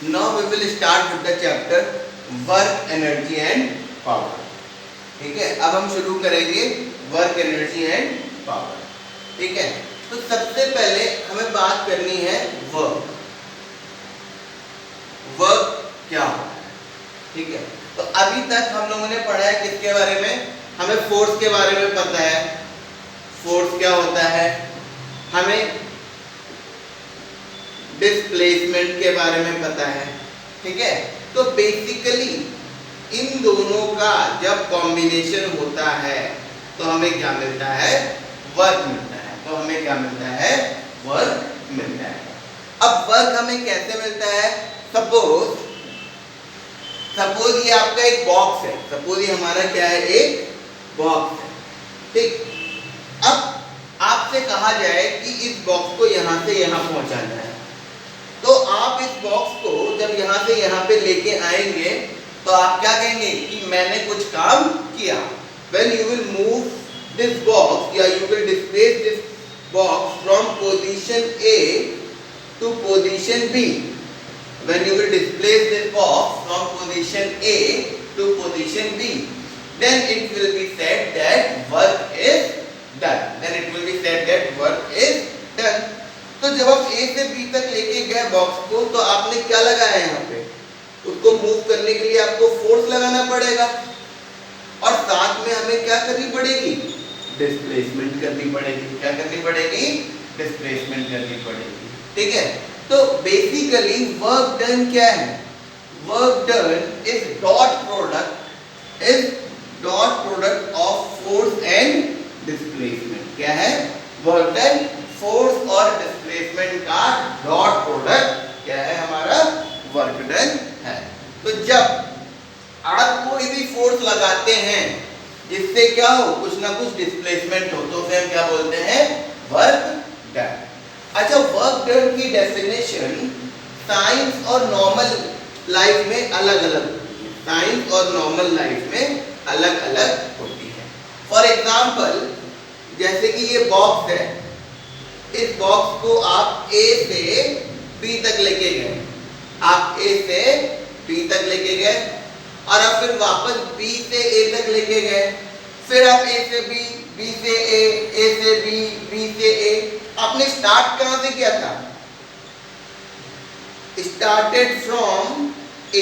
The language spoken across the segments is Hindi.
Now we will start with the chapter work energy and power. ठीक है, अब हम शुरू करेंगे वर्क एनर्जी एंड पावर। ठीक है, तो सबसे पहले हमें बात करनी है वर्क। वर्क क्या होता है? ठीक है, तो अभी तक हम लोगों ने पढ़ा है किसके बारे में? हमें फोर्स के बारे में पता है। फोर्स क्या होता है? हमें डिस्प्लेसमेंट के बारे में पता है। ठीक है, तो बेसिकली इन दोनों का जब कॉम्बिनेशन होता है तो हमें क्या मिलता है? वर्क मिलता है। तो हमें क्या मिलता है? वर्क मिलता है। अब वर्क हमें कैसे मिलता है? सपोज ये आपका एक बॉक्स है। सपोज ये हमारा क्या है? एक बॉक्स है। ठीक, अब आपसे कहा जाए कि इस बॉक्स को यहां से यहां पहुंचाना है, तो आप इस बॉक्स को जब यहां से यहां पे लेके आएंगे तो आप क्या कहेंगे कि मैंने कुछ काम किया। When you will move this box या you will displace this box from position A to position B. When you will displace this box from position A to position B, then it will be said that work is done. Then it will be said that work is done. तो जब आप A से B तक लेके गए बॉक्स को, तो आपने क्या लगाया यहाँ पे? उसको मूव करने के लिए आपको फोर्स लगाना पड़ेगा, और साथ में हमें क्या करनी पड़ेगी? डिस्प्लेसमेंट करनी पड़ेगी। क्या करनी पड़ेगी? डिस्प्लेसमेंट करनी पड़ेगी। ठीक है, तो बेसिकली वर्क डन क्या है? Work done is dot product of force and displacement. क्या है? वर्क डन फोर्स और डिस्प्लेसमेंट का डॉट प्रोडक्ट क्या है? हमारा वर्क डन है। तो जब आप कोई भी फोर्स लगाते हैं जिससे क्या हो? कुछ ना कुछ डिस्प्लेसमेंट हो, तो फिर हम क्या बोलते हैं? Work done. अच्छा, वर्क डन की डेफिनेशन साइंस और नॉर्मल लाइफ में अलग अलग होती है। साइंस और नॉर्मल लाइफ में अलग अलग होती है। फॉर एग्जाम्पल, जैसे कि ये बॉक्स है, इस बॉक्स को आप A से B तक लेके गए। आप A से B तक लेके गए और आप फिर वापस B से A तक लेके गए। फिर आप A से B, B से A से B, B से A। आपने स्टार्ट कहां से किया था? Started from A।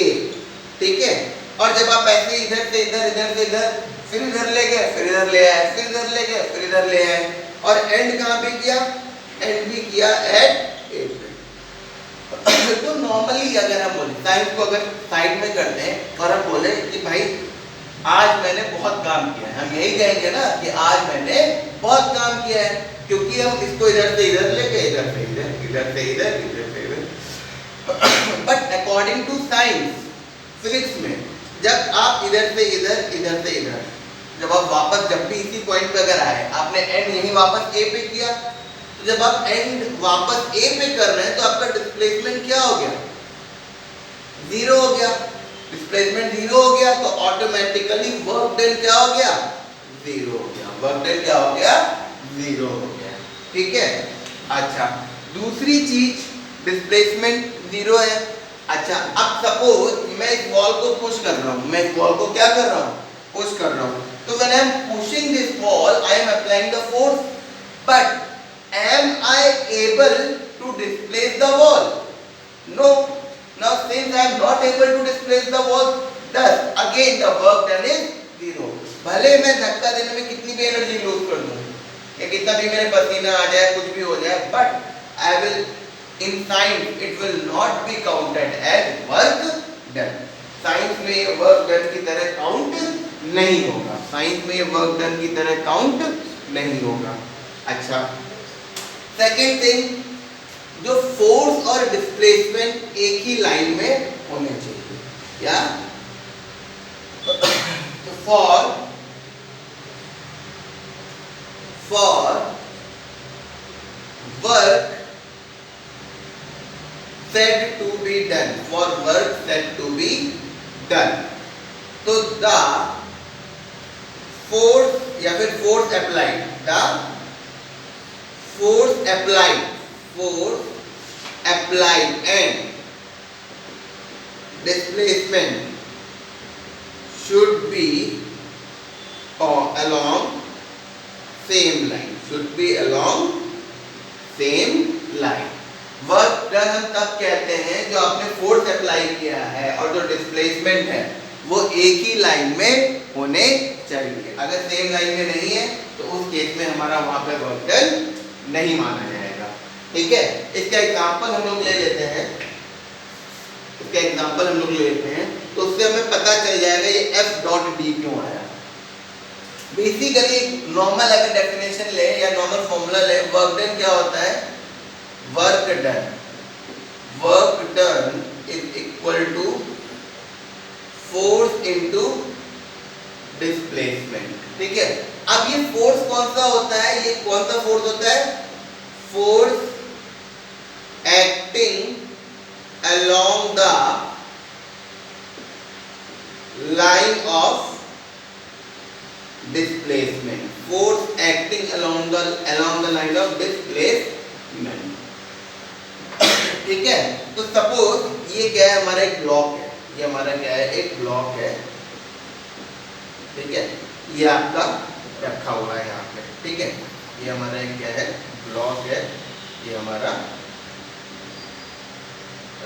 ठीक है, और जब आप ऐसे इधर से इधर, इधर से इधर, फिर इधर ले गए, फिर इधर ले आए, फिर इधर ले गए, फिर इधर ले आए, और एंड कहां पे किया? एंड भी किया एट A पे। तो नॉर्मली अगर हम बोले, साइंस को अगर साइड में करते हैं और हम बोले कि भाई आज मैंने बहुत काम किया है, हम यही कहेंगे ना कि आज मैंने बहुत काम किया है, क्योंकि हम इसको इधर से इधर लेके, इधर से इधर, इधर से इधर, इधर से इधर। But according to science, physics में जब आप इधर से इधर, इधर से इधर, जब आप वापस जब भी इसी पॉइंट पे अगर आए, आपने एंड यही वापस A पे किया, तो जब आप एंड वापस A पे कर रहे हैं तो आपका डिस्प्लेसमेंट क्या हो गया? जीरो हो गया। डिस्प्लेसमेंट जीरो हो गया तो ऑटोमेटिकली वर्क डन क्या हो गया? जीरो हो गया। वर्क डन क्या हो गया? जीरो हो गया। ठीक है, अच्छा, दूसरी चीज, डिस्प्लेसमेंट जीरो है। अच्छा, अब सपोज मैं इस वॉल को पुश कर रहा हूं, मैं इस वॉल को क्या कर रहा हूं? पुश कर रहा हूं। तो when I am pushing this wall, I am applying the force, but am I able to displace the wall? No. Now since I am not able to displace the wall, thus again the work done is zero. भले मैं धक्का देने में कितनी भी एनर्जी लूज कर दूं या कितना भी मेरे पसीना आ जाए, कुछ भी हो जाए, but I will, in science it will not be counted as work done. Science में ये वर्क डन की तरह काउंट नहीं होगा। साइंस में ये वर्क डन की तरह काउंट नहीं होगा। अच्छा, सेकेंड थिंग, जो फोर्स और डिस्प्लेसमेंट एक ही लाइन में होने चाहिए। क्या? तो for work said to be done, for work said to be done, तो द फोर्स या फिर force applied, the force applied and displacement should be along same line, should be along same line। Work done हम तब कहते हैं जो आपने फोर्स अप्लाई किया है और जो डिस्प्लेसमेंट है वो एक ही लाइन में होने चाहिए। अगर सेम लाइन में नहीं है तो उस केस में हमारा वहां पे वर्क डन नहीं माना जाएगा। ठीक है, इसका एग्जांपल हम लोग ले लेते हैं, इसका एग्जांपल हम लोग ले लेते हैं तो उससे हमें पता चल जाएगा ये एफ डॉट डी क्यों आया। बेसिकली नॉर्मल अगर डेफिनेशन ले या नॉर्मल फॉर्मूला ले, वर्क डन क्या होता है, work done is equal to force into displacement. ठीक है, अब ये फोर्स कौन सा होता है, ये कौन सा फोर्स होता है, force acting along the line of displacement, force acting along the line of displacement। ठीक है, तो सपोज ये क्या है, हमारा एक ब्लॉक है, ये हमारा क्या है, एक ब्लॉक है। ठीक है, ये आपका रखा हुआ है यहाँ पे। ठीक है, ये हमारा एक क्या है, ब्लॉक है, ये हमारा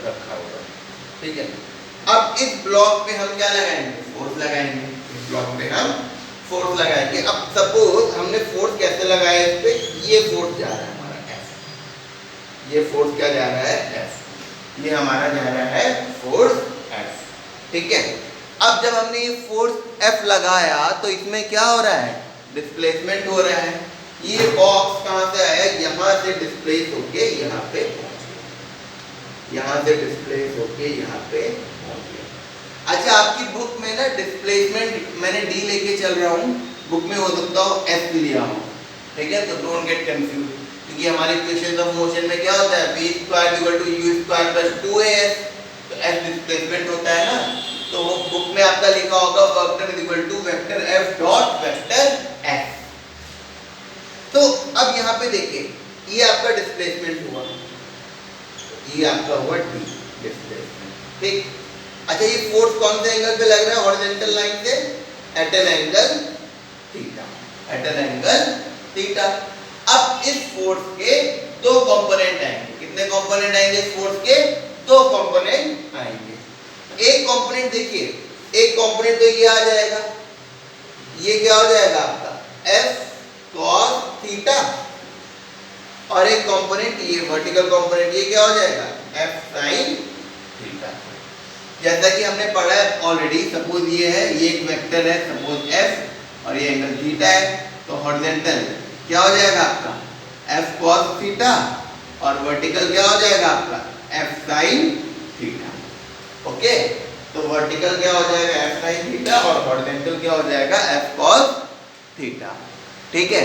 रखा हुआ है। ठीक है, अब इस ब्लॉक पे हम क्या लगाएंगे, फोर्स लगाएंगे। इस ब्लॉक पे हम फोर्स लगाएंगे। अब सपोज हमने फोर्स कैसे लगाया इस पे, ये फोर्स जा रहा है हमारा F, ये फोर्स क्या जा रहा है, F, ये हमारा जा रहा है फोर्स F। ठीक है, अब जब हमने ये फोर्स F लगाया तो इसमें क्या हो रहा है, डिस्प्लेसमेंट हो रहा है। ये बॉक्स कहाँ से आया, यहाँ से डिस्प्लेस होके यहाँ पे पहुंच गया, यहाँ से डिस्प्लेस होके यहाँ पे पहुंच गया। अच्छा, आपकी बुक में ना डिस्प्लेसमेंट मैंने डी लेके चल रहा हूँ, बुक में हो सकता हो एस भी लिया हूँ। ठीक है, तो डोंट गेट कंफ्यूज, क्योंकि हमारे इक्वेशन ऑफ मोशन में क्या होता है, v square equal to u square plus 2as, तो s डिस्प्लेसमेंट होता है ना, तो वो बुक में आपका लिखा होगा work done is equal to vector f dot vector s। तो अब यहाँ पे देखिए, ये आपका डिस्प्लेसमेंट हुआ, ये आपका हुआ d डिस्प्लेसमेंट। ठीक, अच्छा ये फोर्स कौन से एंगल पे लग रहा है, हॉरिजॉन्टल लाइन से, at an angle theta, at an angle theta. अब इस फोर्स के दो कंपोनेंट आएंगे, कितने कंपोनेंट आएंगे इस फोर्स के, दो कंपोनेंट आएंगे। एक कंपोनेंट देखिए, एक कंपोनेंट तो ये आ जाएगा, ये क्या हो जाएगा आपका f cos थीटा, और एक कंपोनेंट ये वर्टिकल कंपोनेंट, ये क्या हो जाएगा f sin थीटा। जैसा कि हमने पढ़ा है ऑलरेडी, सपोज ये है, ये एक वेक्टर है सपोज f और ये एंगल थीटा है, तो हॉरिजॉन्टल क्या हो जाएगा आपका f cos थीटा, और वर्टिकल क्या हो जाएगा आपका f sin थीटा। ओके, तो वर्टिकल क्या हो जाएगा f sin थीटा और हॉरिजॉन्टल क्या हो जाएगा f cos थीटा। ठीक है,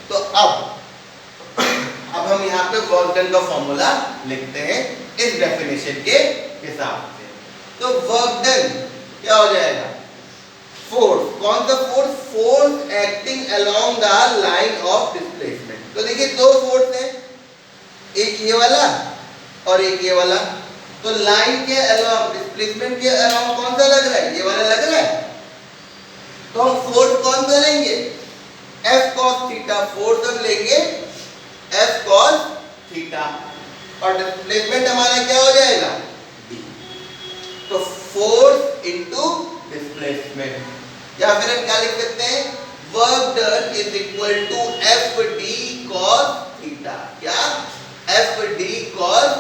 तो अब हम यहाँ पे वर्क डन का फॉर्मूला लिखते हैं इस डेफिनेशन के हिसाब से। तो वर्क डन क्या हो जाएगा, फोर्स, कौन सा force, force acting along the line of displacement. तो देखिए दो फोर्स हैं, एक ये वाला और एक ये वाला, तो लाइन के अलोंग, डिस्प्लेसमेंट के अलोंग कौन सा लग रहा है, ये वाला लग रहा है, तो हम फोर्स कौन सा लेंगे, F cos थीटा, फोर्स हम लेंगे F cos थीटा, और डिस्प्लेसमेंट हमारा क्या हो जाएगा D। तो फोर्स इनटू डिस्प्लेसमेंट, या फिर हम क्या लिख सकते हैं, work done is equal to F D cos theta. क्या, F D cos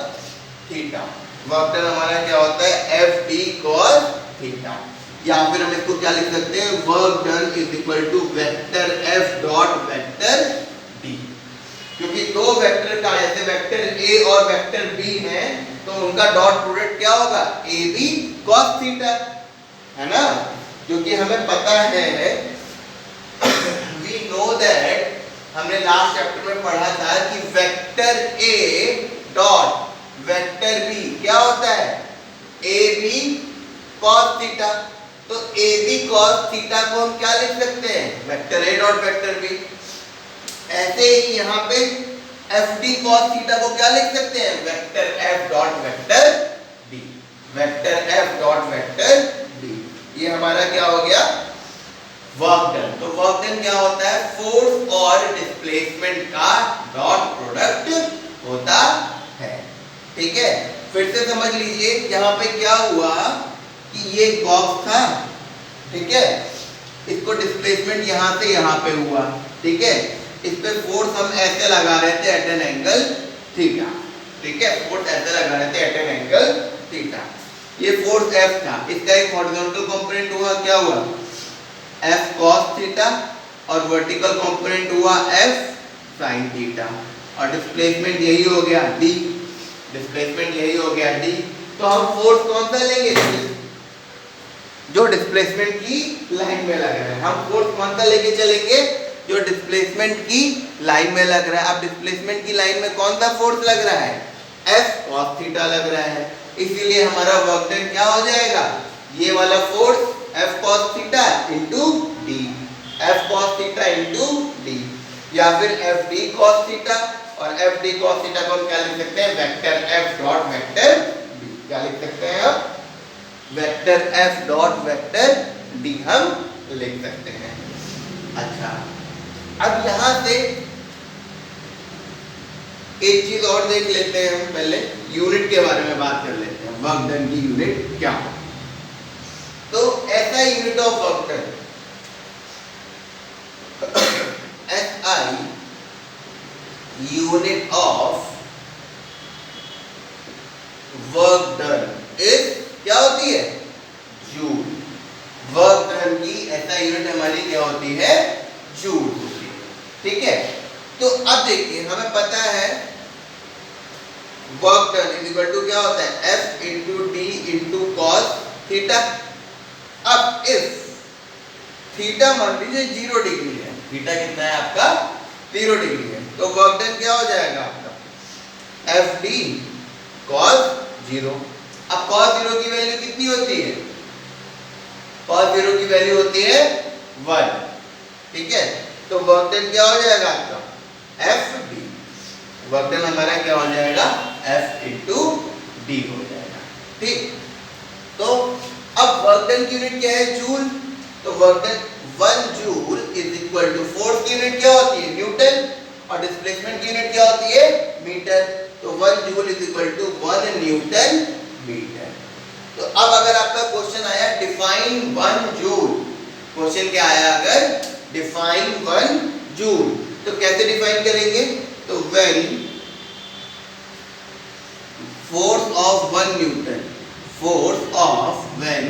theta, work done हमारा क्या होता है एफ डी cos थीटा। या फिर हम इसको क्या लिख सकते हैं, work done is equal to vector F dot vector D, क्योंकि दो वेक्टर का जैसे वेक्टर ए और वेक्टर बी है, तो उनका डॉट प्रोडक्ट क्या होगा, ए बी cos थीटा, है ना, क्योंकि हमें पता है, वी नो दैट, हमने लास्ट चैप्टर में पढ़ा था कि vector A dot vector B क्या होता है, ए बी cos थीटा। तो ए बी cos थीटा को हम क्या लिख सकते हैं, vector A dot vector B. ऐसे ही यहाँ पे एफ डी cos थीटा को क्या लिख सकते हैं, vector F dot vector D. Vector F dot vector D। ये हमारा क्या हो गया, वर्क डन। तो वर्क डन क्या होता है, फोर्स और डिस्प्लेसमेंट का डॉट प्रोडक्ट होता है। ठीक है, फिर से समझ लीजिए यहाँ पे क्या हुआ कि ये एक बॉक्स था, ठीक है, इसको डिस्प्लेसमेंट यहाँ से यहाँ पे हुआ, ठीक है, इस पे फोर्स हम ऐसे लगा रहे थे एट एन एंगल थीटा, ठीक है, फोर्स ऐसे लगा रहे थे एट एन एंगल थीटा। ये फोर्स F था, इसका एक हॉरिजॉन्टल कंपोनेंट हुआ, क्या हुआ, F cos थीटा, और वर्टिकल कंपोनेंट हुआ F sin थीटा, और डिस्प्लेसमेंट यही हो गया D, डिस्प्लेसमेंट यही हो गया D। तो हम फोर्स कौन सा लेंगे, जो डिस्प्लेसमेंट की लाइन में लग रहा है। हम फोर्स कौन सा लेके चलेंगे, जो डिस्प्लेसमेंट की लाइन में लग रहा है। अब डिस्प्लेसमेंट की लाइन में कौन सा फोर्स लग रहा है, F cos थीटा लग रहा है, इसीलिए हमारा वर्क डन क्या हो जाएगा, ये वाला force F cos theta into D, F cos theta into D, या फिर F D cos थीटा, और F D cos थीटा को हम क्या लिख सकते हैं, vector F dot vector D। क्या लिख सकते हैं अब, vector F dot vector D हम लिख सकते हैं। अच्छा, अब यहां से एक चीज और देख लेते हैं, हम पहले यूनिट के बारे में बात कर लेते हैं, वर्क डन की यूनिट क्या हो। तो ऐसा unit of work done SI unit of work done is क्या होती है, जूल। वर्क डन की SI यूनिट हमारी क्या होती है, जूल होती है। ठीक है, तो अब देखिए हमें पता है work done is equal to क्या होता है, F into D into cos theta. अब इफ थीटा मान लीजिए 0 डिग्री है, थीटा कितना है आपका, 0 डिग्री है, तो वर्क डन क्या हो जाएगा आपका, एफ डी कॉस 0। अब कॉस 0 की वैल्यू कितनी होती है, कॉस 0 की वैल्यू होती है 1। ठीक है, तो वर्क डन क्या हो जाएगा आपका, एफ डी। वर्क डन हमारा क्या हो जाएगा, एफ इंटू डी हो जाएगा। ठीक, तो अब वर्क डन की यूनिट क्या है, जूल। तो work done 1 joule is equal to force की यूनिट क्या होती है, न्यूटन, और डिस्प्लेसमेंट की यूनिट क्या होती है, मीटर। तो 1 joule is equal to 1 newton metre. तो अब अगर आपका क्वेश्चन आया डिफाइन 1 जूल, क्वेश्चन क्या आया अगर डिफाइन 1 जूल, तो कैसे डिफाइन करेंगे, तो when force of 1 Newton, force of when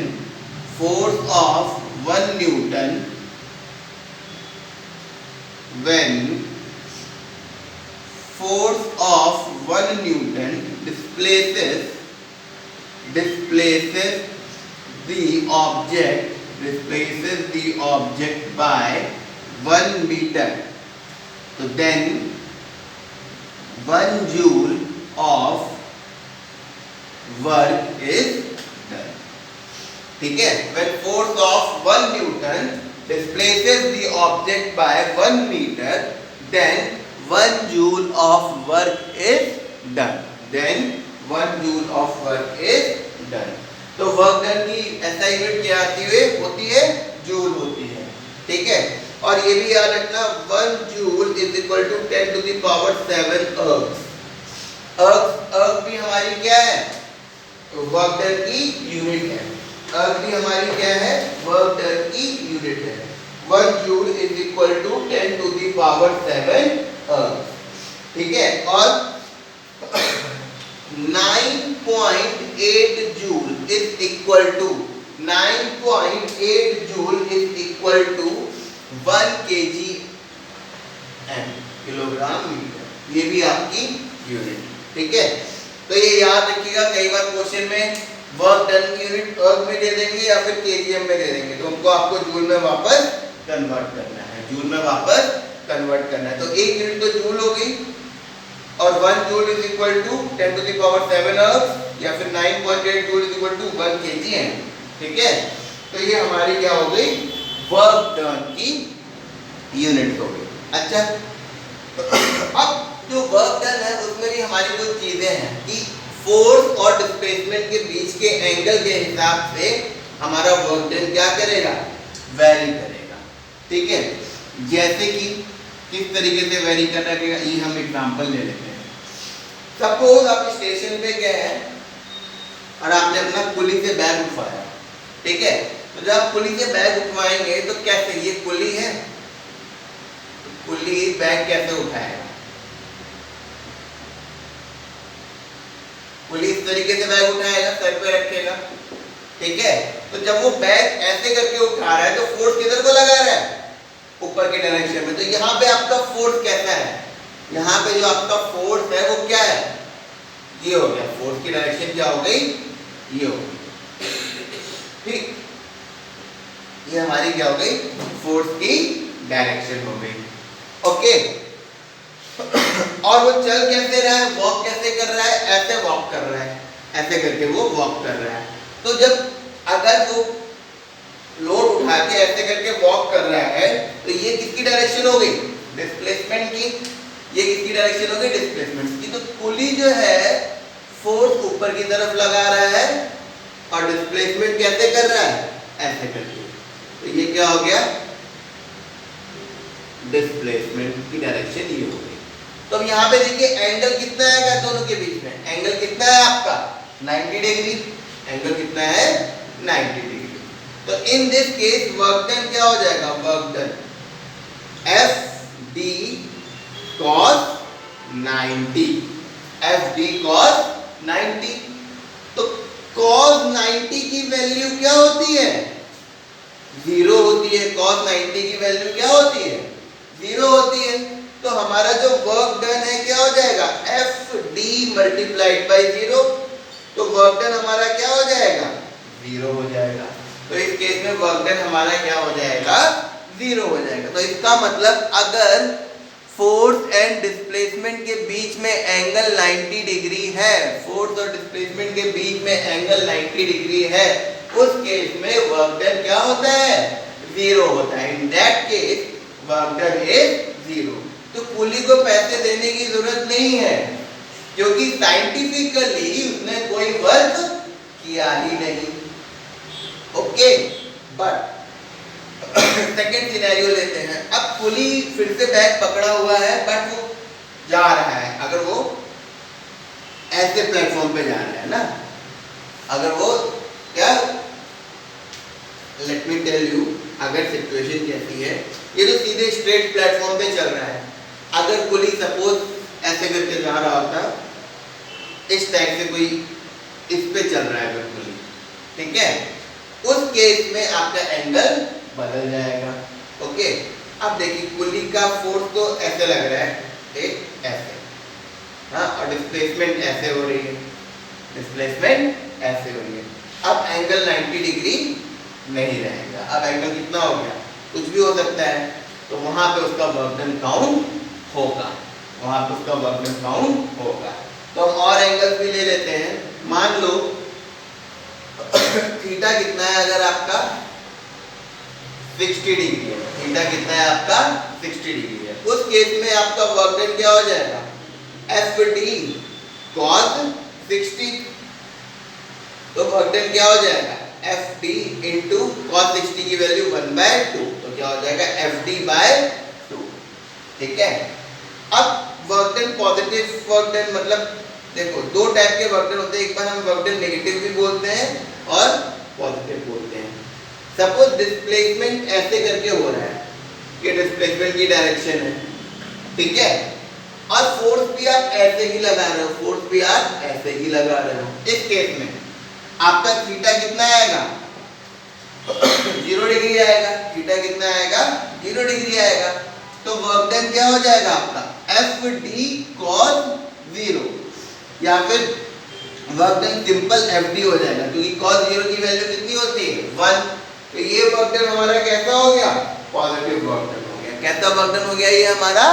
force of 1 Newton when force of 1 Newton displaces the object by 1 meter, so then 1 joule of work is done. ठीक है, when force of 1 Newton displaces the object by 1 meter, then 1 joule of work is done, then 1 joule of work is done। तो वर्क डन की SI यूनिट क्या होती है, जूल होती है। ठीक है, और ये भी याद रखना 1 joule is equal to 10 to the power 7 ergs. Erg भी हमारी क्या है, तो वर्क डन की यूनिट है। अर्ग भी हमारी क्या है, वर्क डन की यूनिट है। 1 joule is equal to 10 to the power 7 erg. ठीक है, और 9.8 joule is equal to 9.8 joule is equal to 1 kg m, kilogram metre. ये भी आपकी यूनिट। ठीक है, तो ये याद रखिएगा, कई बार क्वेश्चन में वर्क डन की यूनिट अर्ग में दे देंगे या फिर केजीएम में दे देंगे, तो हमको आपको जूल में वापस कन्वर्ट करना है, जूल में वापस कन्वर्ट करना है। तो एक यूनिट तो जूल हो गई, और 1 joule is equal to 10 to the power 7 erg, या फिर 9.8 joule is equal to 1 kgm। ठीक है, तो ये हमारी क्या हो गई, वर्क डन की यूनिट हो गई। अच्छा, अब जो वर्क डन है उसमें भी हमारी कुछ चीजें हैं कि फोर्स और डिस्प्लेसमेंट के बीच के एंगल के हिसाब से हमारा वर्क डन क्या करेगा, वेरी करेगा। ठीक है, जैसे कि किस तरीके से वेरी करेगा ये हम एग्जांपल ले लेते हैं। सपोज आप स्टेशन पे गए हैं और आपने अपना पुली से बैग उठवाया, ठीक है, तो जब आप पुली से बैग उठवाएंगे तो कैसे, ये पुली है, पुली बैग कैसे उठाएगा, पुली इस तरीके से बैग उठाएगा, सर पे रखेगा, ठीक है, तो जब वो बैग ऐसे करके उठा रहा है तो फोर्स किधर को लगा रहा है, ऊपर के डायरेक्शन में। तो यहाँ पे आपका फोर्स कैसा है, यहाँ पे जो आपका फोर्स है वो क्या है, ये हो गया, फोर्स की डायरेक्शन क्या हो गई, ये हो गई। ठीक, ये हमारी क्या हो गई, फोर्स की डायरेक्शन हो गई। ओके, और वो चल कैसे रहा है, वॉक कैसे कर रहा है, ऐसे वॉक कर रहा है, ऐसे करके वो वॉक कर रहा है। तो जब अगर वो लोड उठा के ऐसे करके वॉक कर रहा है तो ये किसकी डायरेक्शन हो गई, डिस्प्लेसमेंट की, ये किसकी डायरेक्शन हो गई, डिस्प्लेसमेंट की। तो पुली जो है फोर्स ऊपर की तरफ लगा रहा है और डिस्प्लेसमेंट कैसे कर रहा है, ऐसे करके, तो ये क्या हो गया, डिस्प्लेसमेंट की डायरेक्शन ये हो गई। तो अब यहाँ पे देखिए एंगल कितना आएगा दोनों के बीच में, एंगल कितना है आपका 90 डिग्री, एंगल कितना है 90 डिग्री। तो in this case work done क्या हो जाएगा, work done F D cos 90, F D cos 90। तो कॉस 90 की वैल्यू क्या होती है, 0 होती है, कॉस 90 की वैल्यू क्या होती है, 0 होती है। तो हमारा जो वर्क डन है क्या हो जाएगा, एफ डी मल्टीप्लाइड बाई 0, तो वर्क डन हमारा क्या हो जाएगा, 0 हो जाएगा। तो इस केस में वर्क डन हमारा क्या हो जाएगा, 0 हो जाएगा। तो इसका मतलब अगर फोर्स एंड डिस्प्लेसमेंट के बीच में एंगल 90 डिग्री है, फोर्स और डिस्प्लेसमेंट के बीच में एंगल 90 डिग्री है, उस केस में वर्क डन क्या होता है, 0 होता है। In that case work done is 0। तो पुली को पैसे देने की जरूरत नहीं है क्योंकि साइंटिफिकली उसने कोई वर्क किया ही नहीं। ओके, बट सेकंड सिनेरियो लेते हैं। अब पुली फिर से बैग पकड़ा हुआ है बट वो जा रहा है, अगर वो ऐसे प्लेटफॉर्म पे जा रहा है ना, अगर वो क्या, लेट मी टेल यू, अगर सिचुएशन कैसी है, ये तो सीधे स्ट्रेट प्लेटफॉर्म पे चल रहा है। अगर पुलिस सपोज ऐसे करके जा रहा होता, इस टाइप से कोई इस पे चल रहा है अगर पुलिस, ठीक है, उस केस में आपका एंगल बदल जाएगा। ओके, अब देखिए पुली का फोर्स तो ऐसे लग रहा है, एक ऐसे, हाँ, और डिस्प्लेसमेंट ऐसे हो रही है, डिस्प्लेसमेंट ऐसे हो रही है। अब एंगल 90 डिग्री नहीं रहेगा, अब एंगल कितना हो गया, कुछ भी हो सकता है, तो वहां पे उसका वर्क डन काउंट होगा, वहां पे उसका वर्क डन काउंट होगा। तो हम और एंगल्स भी ले लेते हैं। मान लो थीटा कितना है, अगर आपका 60 डिग्री है, थीटा कितना है आपका 60 डिग्री है, उस केस में आपका वर्क डन क्या हो जाएगा, एफ डी कॉस 60। तो वर्क डन क्या हो जाएगा, एफ डी इंटू कॉस 60 की वैल्यू 1/2, तो क्या हो जाएगा एफ डी बाय 2। ठीक है, अब work done positive work done, मतलब देखो दो टाइप के वर्क डन होते हैं, एक बार हम वर्क डन नेगेटिव भी बोलते हैं और पॉजिटिव बोलते हैं। सपोज डिस्प्लेसमेंट ऐसे करके हो रहा है, ये डिस्प्लेसमेंट की डायरेक्शन है, ठीक है, और फोर्स भी आप ऐसे ही लगा रहे हो, फोर्स भी आप ऐसे ही लगा रहे हो। इस केस में आपका थीटा कितना आएगा 0 डिग्री आएगा, थीटा कितना आएगा 0 डिग्री आएगा। तो वर्क डन क्या हो जाएगा आपका एफ डी कॉस 0, या फिर work done simple F D हो जाएगा क्योंकि कॉस 0 की वैल्यू कितनी होती है 1। तो ये वर्क डन हमारा कैसा हो गया, पॉजिटिव वर्क डन हो गया। कैसा वर्क डन हो गया, ये हमारा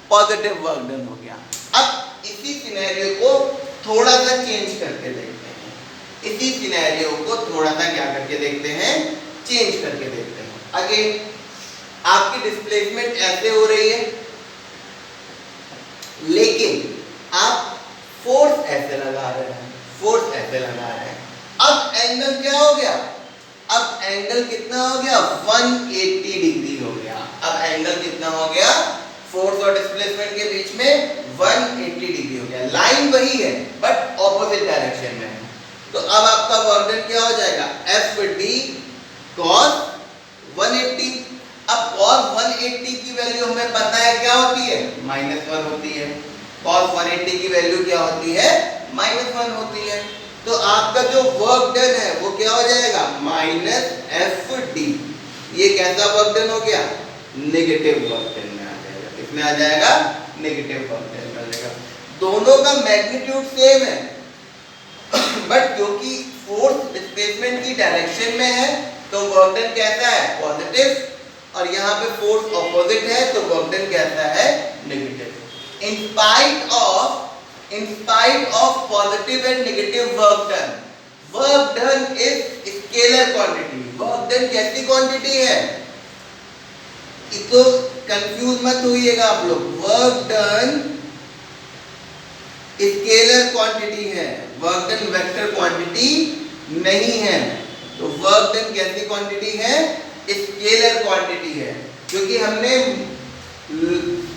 पॉजिटिव वर्क डन हो गया। अब इसी सिनेरियो को थोड़ा सा चेंज करके देखते हैं, इसी सिनेरियो को थोड़ा सा क्या करके देखते हैं, चेंज करके देखते हैं। अगेन आपकी डिस्प्लेसमेंट ऐसे हो रही है लेकिन आप फोर्स ऐसे लगा रहे हैं, फोर्स ऐसे लगा रहे हैं। अब एंगल क्या हो गया, अब एंगल कितना हो गया, 180 डिग्री हो गया। अब एंगल कितना हो गया, फोर्स और डिस्प्लेसमेंट के बीच में 180 डिग्री हो गया। लाइन वही है बट ऑपोजिट डायरेक्शन में है। तो अब आपका वर्क डन क्या हो जाएगा, एफ डी cos 180। अब cos 180 की वैल्यू हमें पता है क्या होती है, -1 होती है। cos 180 की वैल्यू क्या होती है, -1 होती है। तो आपका जो वर्क डन है वो क्या हो जाएगा, -FD। ये कैसा वर्क डन हो गया, नेगेटिव वर्क डन में आ जाएगा। इसमें आ जाएगा नेगेटिव वर्क डन में आ जाएगा। दोनों का मैग्नीट्यूड सेम है बट क्योंकि फोर्स डिस्प्लेसमेंट की डायरेक्शन में है तो वर्क डन कैसा है, पॉजिटिव, और यहाँ पे फोर्स ऑपोजिट है तो वर्क डन कैसा है, negative. In spite of positive and negative work done is scalar quantity। work done कैसी क्वांटिटी है, इसको कंफ्यूज मत होइएगा आप लोग। वर्क डन स्केलर क्वांटिटी है, वर्क डन वेक्टर क्वांटिटी नहीं है। तो वर्क डन कैसी क्वांटिटी है, स्केलर क्वांटिटी है। क्योंकि हमने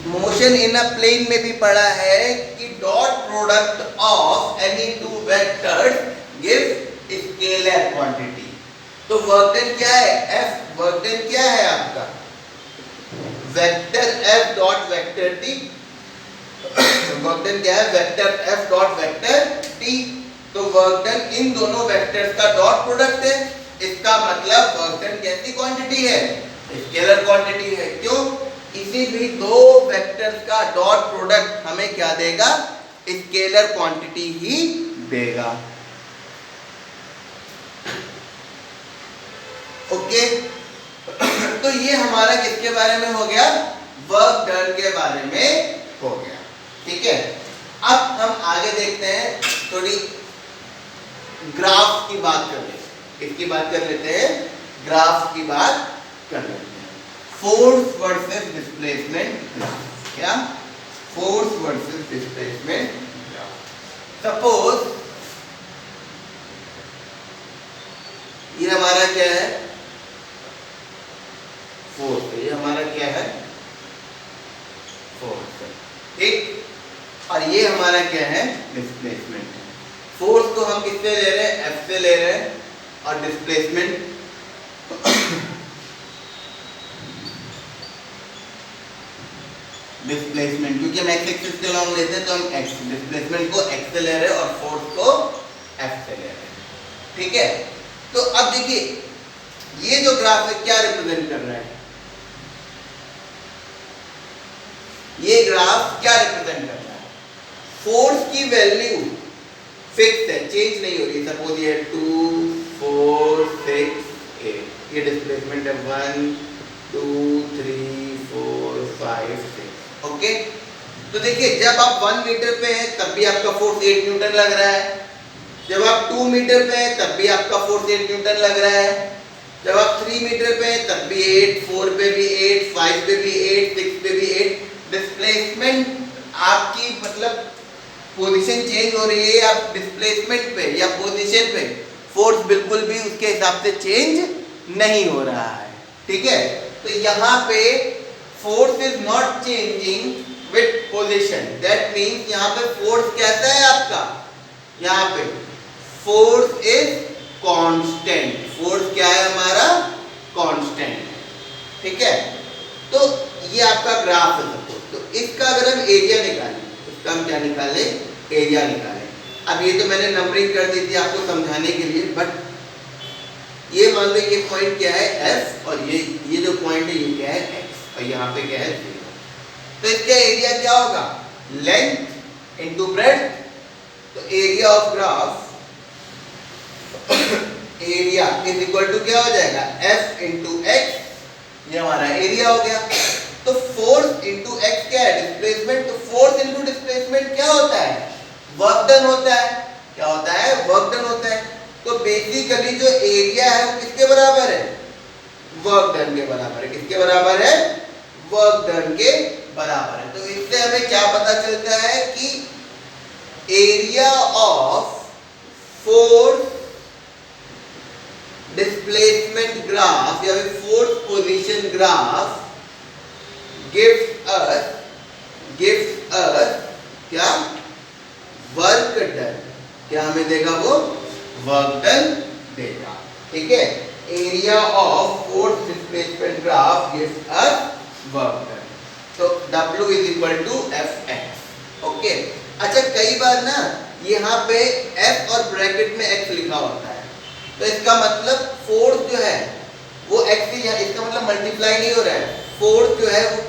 मोशन इन अ प्लेन में भी पढ़ा है कि dot product of any two vectors give scalar quantity. तो वर्क डन क्या है, एफ वर्क डन क्या है आपका, vector F dot vector T. Work done क्या है, vector F dot vector T. तो वर्क डन इन दोनों वेक्टर्स का डॉट प्रोडक्ट है। इसका मतलब वर्क डन कैसी क्वांटिटी है, स्केलर क्वांटिटी है। क्यों, किसी भी दो वेक्टर्स का डॉट प्रोडक्ट हमें क्या देगा, स्केलर क्वांटिटी ही देगा। ओके तो ये हमारा किसके बारे में हो गया, वर्क डन के बारे में हो गया। ठीक है, अब हम आगे देखते हैं, थोड़ी ग्राफ की बात कर लेते हैं। किसकी बात कर लेते हैं, ग्राफ की बात कर लेते हैं। Force versus displacement graph. क्या, force versus displacement graph. Suppose ये हमारा क्या है, फोर्स, ये हमारा क्या है, फोर्स, ठीक, और ये हमारा क्या है, डिस्प्लेसमेंट। फोर्स को हम किससे ले रहे हैं, एफ से ले रहे हैं, और डिस्प्लेसमेंट क्योंकि हम एक्स एक्सिस के लॉन्ग लेते हैं तो हम एक्स, डिस्प्लेसमेंट को एक्स से ले रहे हैं और फोर्स को एफ से ले रहे हैं। ठीक है, तो अब देखिए ये जो ग्राफ है क्या रिप्रेजेंट कर रहा है, ये ग्राफ क्या रिप्रेजेंट कर रहा है, फोर्स की वैल्यू फिक्स है, चेंज नहीं हो रही। सपोज ये 2 4 6 8, ये डिस्प्लेसमेंट है 1 2 3 4 5 6। ओके, तो देखिए जब आप 1 मीटर पे हैं तब भी आपका फोर्स 8 न्यूटन लग रहा है, जब आप 2 मीटर पे हैं तब भी आपका फोर्स 8 न्यूटन लग रहा है, जब आप 3 मीटर पे हैं तब भी 8, 4 पे भी 8, 5 पे भी 8, 6 पे भी 8। डिस्प्लेसमेंट आपकी मतलब पोजीशन चेंज हो रही है, आप डिस्प्लेसमेंट पे या पोजीशन पे, फोर्स बिल्कुल भी उसके हिसाब से चेंज नहीं हो रहा है। ठीक है, तो यहाँ पे force is not changing with position, that means यहाँ पे फोर्स कैसा है आपका, यहाँ पे फोर्स इज कांस्टेंट। फोर्स क्या है हमारा, कांस्टेंट। ठीक है, तो ये आपका ग्राफ है। तो इसका अगर हम एरिया निकालें, इसका हम क्या निकालें, एरिया निकालें। अब ये तो मैंने नंबरिंग कर दी थी आपको समझाने के लिए, बट ये मान लो ये पॉइंट क्या है एफ, और ये जो पॉइंट है ये क्या है एक्स, और यहाँ पे क्या है 0। तो इसका एरिया क्या होगा, लेंथ इनटू ब्रेड्थ। तो area of graph area is equal to क्या हो जाएगा, एफ इंटू एक्स, ये हमारा एरिया हो गया। तो फोर्स इंटू एक्स क्या है, डिस्प्लेसमेंट। तो फोर्स इंटू डिस्प्लेसमेंट क्या होता है, वर्क डन होता है। क्या होता है, वर्क डन होता है। तो बेसिकली जो एरिया है वो किसके बराबर है, वर्क डन के बराबर है। किसके बराबर है, वर्क डन के बराबर है। तो इससे हमें क्या पता चलता है कि area of force displacement graph या फिर फोर्स पोजीशन ग्राफ गिव्स अस क्या वर्क डन, क्या हमें देगा वो वर्क डन देगा। ठीक है, area of force displacement graph gives us work done, तो W is equal to F X. Okay, अच्छा कई बार ना यहाँ पे F और ब्रैकेट में x लिखा होता है, तो इसका मतलब फोर्स जो है वो x से यहाँ, इसका मतलब मल्टीप्लाई नहीं हो रहा है, फोर्स जो है वो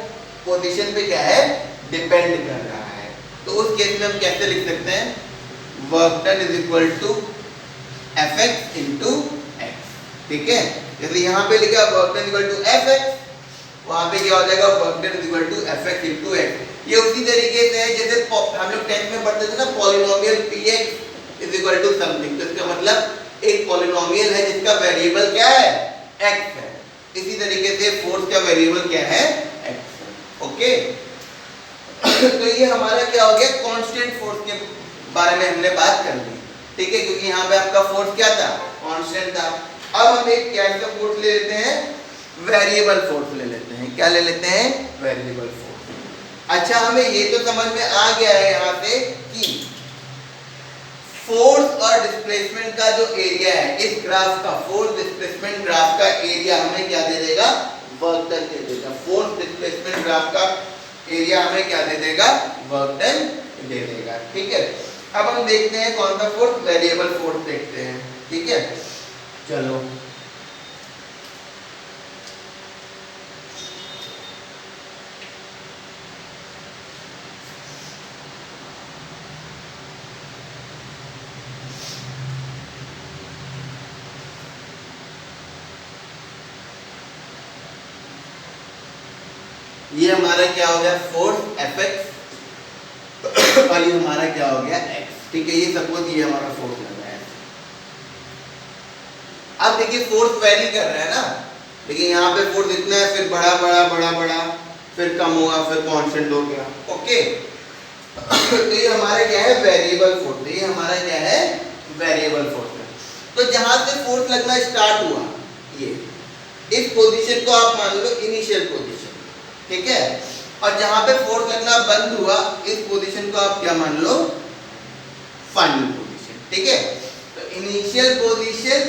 पोजीशन पे क्या है डिपेंड कर रहा है। तो उस केस में हम कैसे लिख सकते हैं, work done is equal to F X into X. ठीक है, जैसे यहाँ पे लिखा work done equal to F X, वहां पे क्या हो जाएगा work done equal to F X into X. ये उसी तरीके से है जैसे हम लोग 10th में पढ़ते थे ना, polynomial P X is equal to something, तो इसका मतलब एक पॉलिनोमियल है जिसका वेरिएबल क्या है एक्स है। इसी तरीके से फोर्स का वेरिएबल क्या है एक्स। ओके तो ये हमारा क्या हो गया, कांस्टेंट फोर्स के बारे में हमने बात कर ली। ठीक है, क्योंकि यहाँ पे आपका फोर्स क्या था, कांस्टेंट था। अब हम एक क्या सा फोर्स ले लेते हैं, वेरिएबल फोर्स ले लेते हैं। क्या ले लेते हैं, वेरिएबल फोर्स। अच्छा हमें ये तो समझ में आ गया है यहाँ से कि फोर्स और डिस्प्लेसमेंट का जो एरिया है, इस ग्राफ का फोर्स डिस्प्लेसमेंट ग्राफ का एरिया हमें क्या दे देगा, वर्क डन दे देगा। फोर्स डिस्प्लेसमेंट ग्राफ का एरिया हमें क्या दे देगा, वर्क डन दे देगा। ठीक है, अब हम देखते हैं कौन सा फोर्स, वेरिएबल फोर्स देखते हैं। ठीक है, चलो ये हमारा क्या हो गया फोर्स एफ एक्स और ये हमारा क्या हो गया एक्स। ठीक है, ये सपोज ये हमारा फोर्स लग रहा है। अब देखिए फोर्स वैरी कर रहा है ना, देखिए यहाँ पे फोर्स इतना है, फिर बड़ा बड़ा बड़ा बड़ा, फिर कम हुआ, फिर कांस्टेंट हो गया। ओके तो ये हमारा क्या है वेरिएबल फोर्स, ये हमारा क्या है वेरिएबल फोर्स है। तो जहां से फोर्स लगना स्टार्ट हुआ, ये इस पोजीशन को आप मान लो इनिशियल पोजीशन। ठीक है, और जहां पे फोर्स लगना बंद हुआ, इस पोजीशन को आप क्या मान लो फाइनल पोजीशन। ठीक है, तो initial position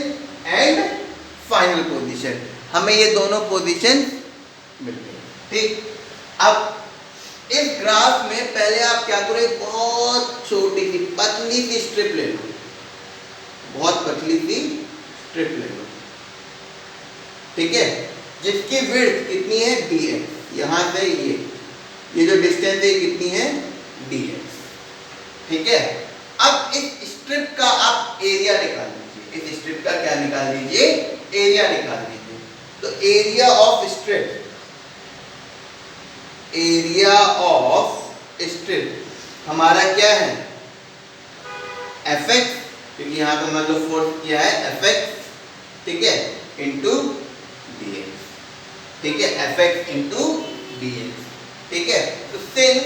and final position, हमें ये दोनों पोजीशन मिल गई। ठीक, अब इस ग्राफ में पहले आप क्या करो, एक बहुत छोटी सी पतली सी स्ट्रिप ले लो, बहुत पतली सी स्ट्रिप ले लो। ठीक है, जिसकी विड्थ कितनी है dx, यहां से ये जो डिस्टेंस है कितनी है dx। ठीक है, अब इस स्ट्रिप का आप एरिया निकाल लीजिए, इस स्ट्रिप का क्या निकाल लीजिए, एरिया निकाल लीजिए। तो area of strip, area of strip हमारा क्या है एफ एक्स, क्योंकि यहाँ पे मतलब फोर्स क्या है एफ एक्स। ठीक है, इंटू dx। ठीक है, एफ एक्स इंटू dx। ठीक है, तो since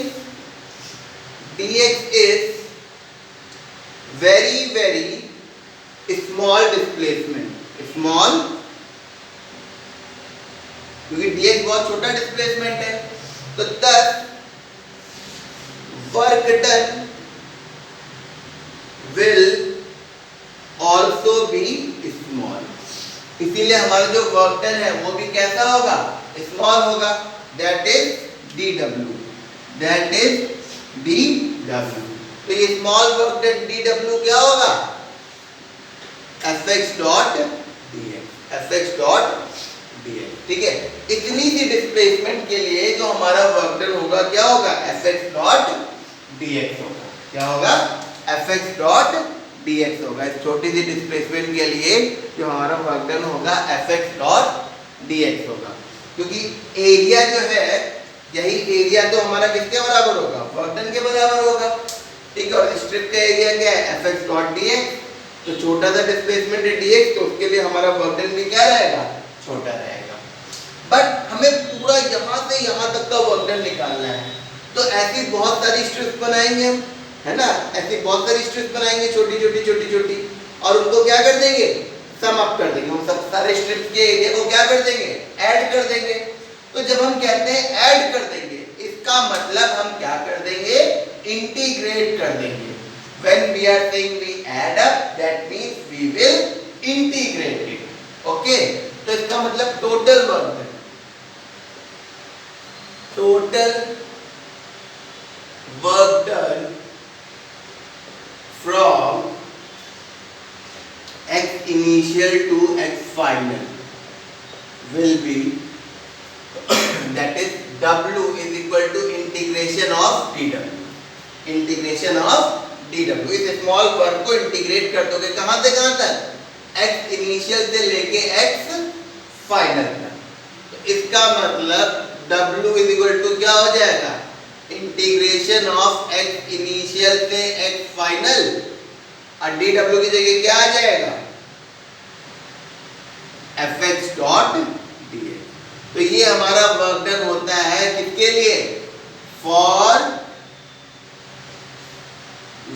dx is very very small displacement, small, क्योंकि dx बहुत छोटा डिस्प्लेसमेंट है, तो thus work done will also be small। इसीलिए हमारा जो वर्क डन है वो भी कैसा होगा, स्मॉल होगा। That is dw, that is dw। तो ये स्मॉल वर्क डन dw क्या होगा, fx dot dx, fx dot dx। ठीक है, इतनी सी डिस्प्लेसमेंट के लिए जो हमारा वर्क डन होगा क्या होगा, fx डॉट dx होगा। क्या होगा, fx डॉट dx होगा। इस छोटी सी डिस्प्लेसमेंट के लिए जो हमारा वर्क डन होगा fx डॉट dx होगा, क्योंकि एरिया जो है, यही एरिया तो हमारा किसके बराबर होगा, वर्क डन के बराबर होगा। ठीक है, और स्ट्रिप का एरिया क्या है fx डॉट dx, तो छोटा सा डिस्प्लेसमेंट है dx, तो उसके लिए हमारा वर्क डन भी क्या रहेगा, छोटा रहेगा। बट हमें पूरा यहाँ से यहाँ तक का वर्क डन निकालना है, तो ऐसी बहुत सारी स्ट्रिप्स बनाएंगे हम, है ना, ऐसी बहुत सारी स्ट्रिप्स बनाएंगे छोटी छोटी छोटी छोटी, और उनको क्या कर देंगे, सम अप कर देंगे, उन सब सारे स्ट्रिप्स के एरिया को क्या कर देंगे, ऐड कर देंगे। तो जब हम कहते हैं ऐड कर देंगे, इसका मतलब हम क्या कर देंगे, इंटीग्रेट कर देंगे। When we are saying we add up, that means we will integrate it. Okay? तो इसका मतलब टोटल वर्क है, total work done from x initial to x final will be that is w is equal to integration of dw, integration of dw। इस स्मॉल वर्क को इंटीग्रेट कर दोगे कहां से कहां तक, x इनिशियल से लेके x फाइनल तक। तो इसका मतलब w इज इक्वल टू क्या हो जाएगा, इंटीग्रेशन ऑफ x इनिशियल से x फाइनल, और dw की जगह क्या आ जाएगा, fx डॉट dx। तो ये हमारा वर्क डन होता है किसके लिए, फॉर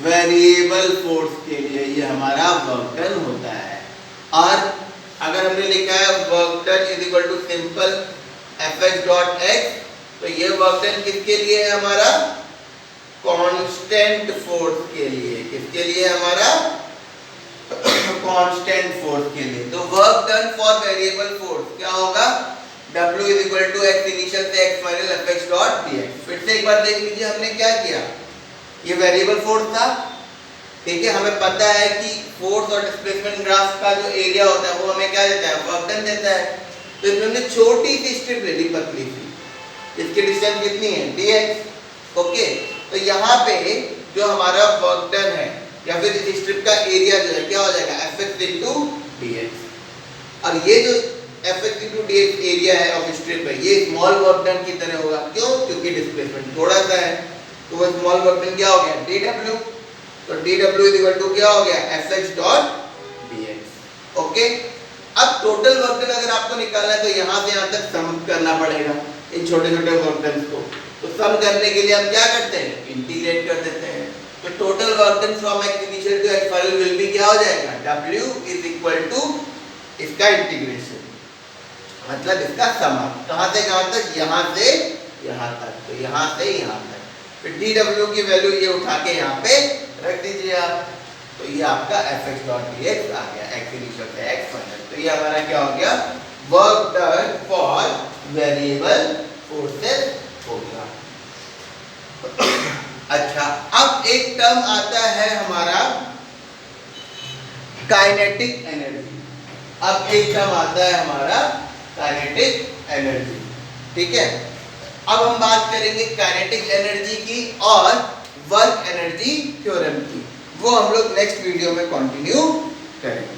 वेरिएबल फोर्स के लिए, ये हमारा वर्क डन होता है। और अगर हमने लिखा है work done is equal to simple fx dot x, तो ये वर्क डन किसके लिए है, हमारा कांस्टेंट फोर्स के लिए, किसके लिए हमारा कांस्टेंट फोर्स के लिए। तो work done for variable force क्या होगा, w is equal to x initial से x final fx dot dx। फिर से एक बार देख लीजिए हमने क्या किया, ये वेरिएबल फोर्स था, ठीक है, हमें पता है कि फोर्स और डिस्प्लेसमेंट ग्राफ का जो एरिया होता है वो हमें क्या देता है, वर्क डन देता है। तो इसमें हमने छोटी सी स्ट्रिप ले ली, पतली सी, इसकी डिस्टेंस कितनी है, dx। ओके, तो यहाँ पे जो हमारा वर्क डन है या फिर इस स्ट्रिप का एरिया जो है क्या हो जाएगा, fx into dx। और ये जो fx into dx एरिया है ऑफ स्ट्रिप है, ये स्मॉल वर्क डन की तरह होगा, क्यों, क्योंकि डिस्प्लेसमेंट थोड़ा सा है, तो वो स्मॉल वर्क डन क्या हो गया, dw। तो dw इज इक्वल टू क्या हो गया, fx डॉट dx। ओके, अब टोटल वर्क डन अगर आपको निकालना है तो यहाँ से यहाँ तक सम करना पड़ेगा इन छोटे छोटे वर्क डन को। तो सम करने के लिए हम क्या करते हैं, इंटीग्रेट कर देते हैं। तो total work done from x initial to x final will be क्या हो जाएगा, w इज इक्वल टू इसका इंटीग्रेशन, मतलब इसका सम, कहां से कहां तक, यहां से यहां तक, तो यहां से यहां तक। फिर dw की वैल्यू ये उठा के यहाँ पे रख दीजिए आप, तो ये आपका fx डॉट dx आ गया, x इनिशियल से x फाइनल। तो ये हमारा क्या हो गया, work done for variable forces हो गया। अच्छा, अब एक टर्म आता है हमारा काइनेटिक एनर्जी। अब एक टर्म आता है हमारा काइनेटिक एनर्जी, ठीक है। अब हम बात करेंगे काइनेटिक एनर्जी की और वर्क एनर्जी थ्योरम की, वो हम लोग नेक्स्ट वीडियो में कंटिन्यू करेंगे।